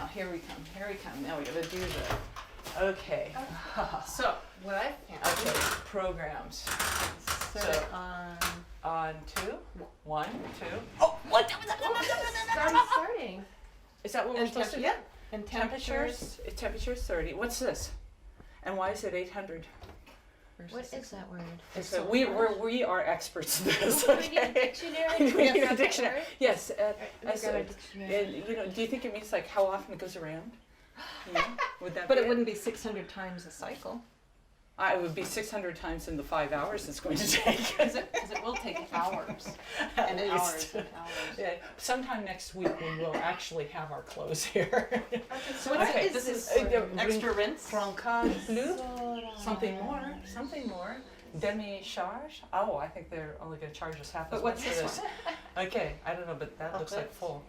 now. Here we come. Here we come. Now we gotta do the. Okay. So what I found. Okay. Programs. Set it on. On 2, 1, 2. Oh, what? Starting. Is that what we're supposed to do? Yeah. And temperatures. Temperature's 30. What's this? And why is it 800? What is that word? So we are experts in this. Do we need a Okay. dictionary? We need a Yes. dictionary. Yes. We've got a dictionary. Do you think it means like how often it goes around? You know, would that But be it wouldn't be 600 times a cycle. It would be 600 times in the 5 hours it's going to take. Because it will take hours. At And least. hours and hours. Yeah. Sometime next week we will actually have our clothes here. So what's Okay. it? This is Uh, extra rinse? Francade bleu. Something more. Something more. Demi-charge. Oh, I think they're only going to charge us half But as what's much for this this. Okay, I don't know, but that looks like full.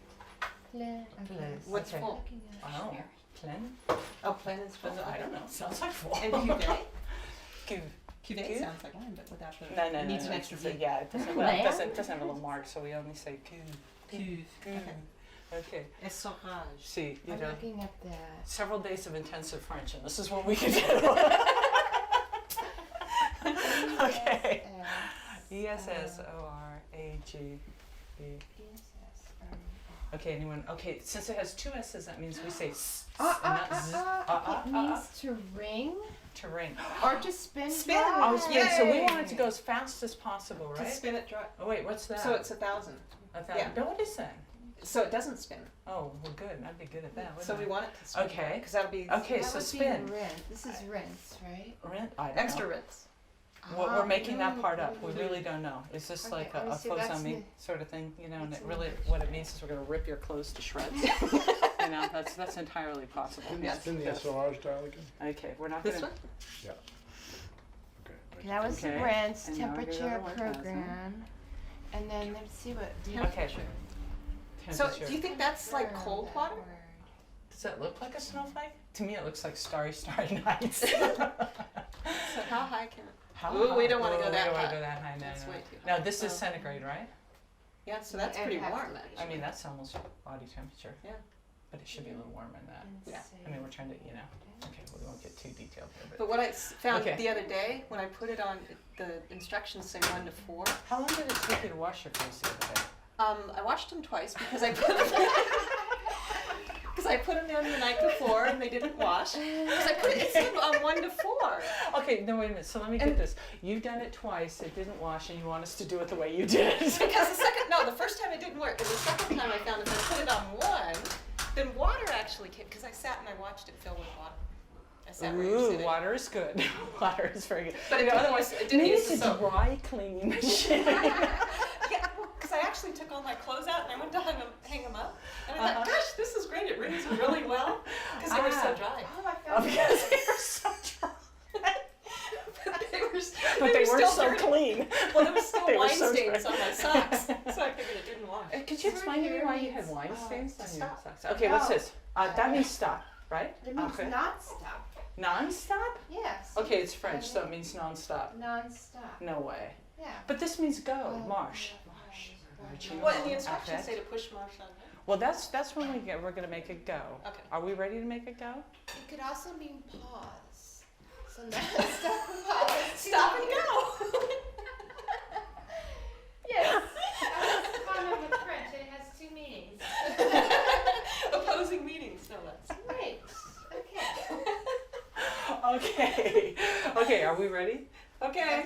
What's Okay. full? Oh, plein? Oh, plain is full. I don't know. Sounds like full. And cuvee? Cuvee. Cuvee sounds like wine, but without the. No, it needs an no, extra it's- V. Yeah, it doesn't, well, it doesn't have a little mark, so we only say Cuve. Okay. Essorage. See, you I'm know, looking at that. several days of intensive French, and this is what we can do. Okay. ESSORAGE. Okay, anyone? Okay, since it has 2 S's, that means we say s and not z. It means to ring To ring. or to spin. Spin. Oh, spin. So we Yay. want it to go as fast as possible, To right? spin it dry. Oh wait, what's that? So it's 1,000. yeah. But what is that? So it doesn't spin. Oh, well, good. I'd be good at that. So we wouldn't want it to spin. Okay. Because that'll be Okay, That so would spin. be rinse. This is rinse, right? Rent? I don't extra know. rinse. We're making that part up. We really don't know. Is this Okay, like let me a see, faux that's on me the- sort of thing? You know, and that's it the really, number. what it means is we're going to rip your clothes to shreds. You know, that's entirely possible. Yes. Spin the essorage dial again? Okay, we're not This going one? Yeah. Okay. Okay, that was Okay, the rinse, and now we're gonna go temperature to 1,000. program. And then let's see what. Okay. So do you think that's like cold That water? word. Does that look like a snowflake? To me, it looks like starry, starry nights. So how high can it? How Ooh, we high? don't wanna go Ooh, that We don't want high. to go that high, no, That's no. way too Now, high. this is Oh. centigrade, right? Yeah, so that's And pretty have warm to- actually. I mean, that's almost body temperature. Yeah. But it should be a little warmer than that. Yeah. I mean, we're trying to, you know, okay, we won't get too detailed here, But what I found Okay. the other day, when I put it on, the instructions say 1 to 4. How long did it take you to wash your clothes the other day? I washed them twice because I put them because I put them in the night before and they didn't wash. Because I put it said on 1 to 4. Okay, no, wait a minute. So let me get this. You've done it twice, it didn't wash, and you want us to do it the way you did it. Because the first time it didn't work, and the second time I found if I put it on 1, then water actually came, because I sat and I watched it fill with water. I sat where you're Ooh, sitting. water is good. Water is very good. But it didn't use- it didn't maybe use it's the a soap. dry clean machine. Yeah, because I actually took all my clothes out and I went to hang them up. And I thought, gosh, this is great. It rings really well. Because they were so dry. Oh, I Oh, found because they were so dry. But They were still so dirty. clean. Well, there was still They were wine so stains dry. on my socks. So I figured it didn't wash. Could you explain to me why you had wine stains on your stop. socks? Okay, what's Oh. this? That means stop, right? It means Okay. non-stop. Non-stop? Yes. Okay, it's French, so it means non-stop. Non-stop. No way. Yeah. But this means go, Oh, marche. yeah, Marche. marche. Marching What, and the on. instructions Okay. say to push marsh on. Well, that's when we're going to make it go. Okay. Are we ready to make it go? It could also mean pause. So non-stop pause. Stop and go. Yes. That's fun of the French. It has 2 meanings. Opposing meanings, no less. Right. Okay. Okay. Okay, are we ready? Okay.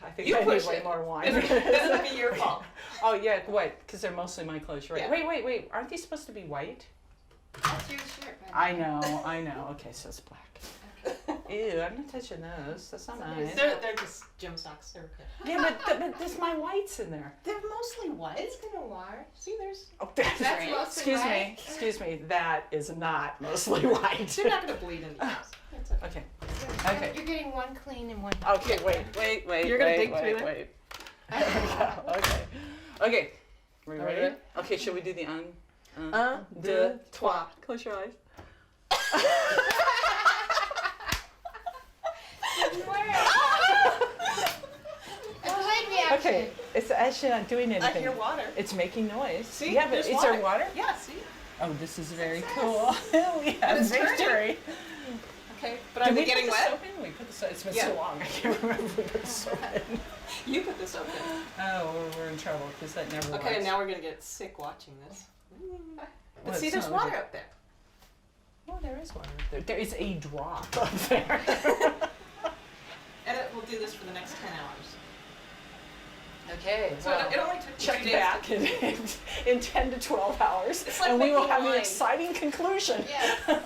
I think You I need push way it. more wine. Then it'll be your fault. Oh yeah, wait, because they're mostly my clothes, you're right? Yeah. Wait, aren't these supposed to be white? That's your shirt, by the I way. know. Okay, so it's black. Ew, I'm not touching those. That's not nice. They're just gym socks. They're okay. Yeah, but there's my whites in there. They're mostly white. It's gonna wash. See, there's. Oh, that's That's right. mostly white? Excuse me. That is not mostly white. They're not going to bleed in the house. It's okay. Okay. You're- Okay. You're getting one clean and one. Okay. Wait. You're gonna dig wait, through them? wait. There we go. Okay. Okay. Are we Are we ready? ready? Okay. Should we do the un? Un, deux, trois. Close your eyes. Okay. It's actually not doing I anything. hear water. It's making noise. See? Yeah, but There's is water. there water? Yeah, see? Oh, this is very Success. cool. We have it's turning. victory. Okay, but are Did they we getting put the wet? soap in? We put the soap. It's been Yeah. so long. I can't remember if we put the soap in. You put this open. Oh, we're in trouble because that never works. Okay, now we're gonna get sick watching this. But Well, see, it's there's not water legit. up there. Oh, there is water. There is a drop up there. And we'll do this for the next 10 hours. Okay, So it only took check 2 days. back in 10 to 12 hours, It's like and we will making have an wine. exciting conclusion. Yes.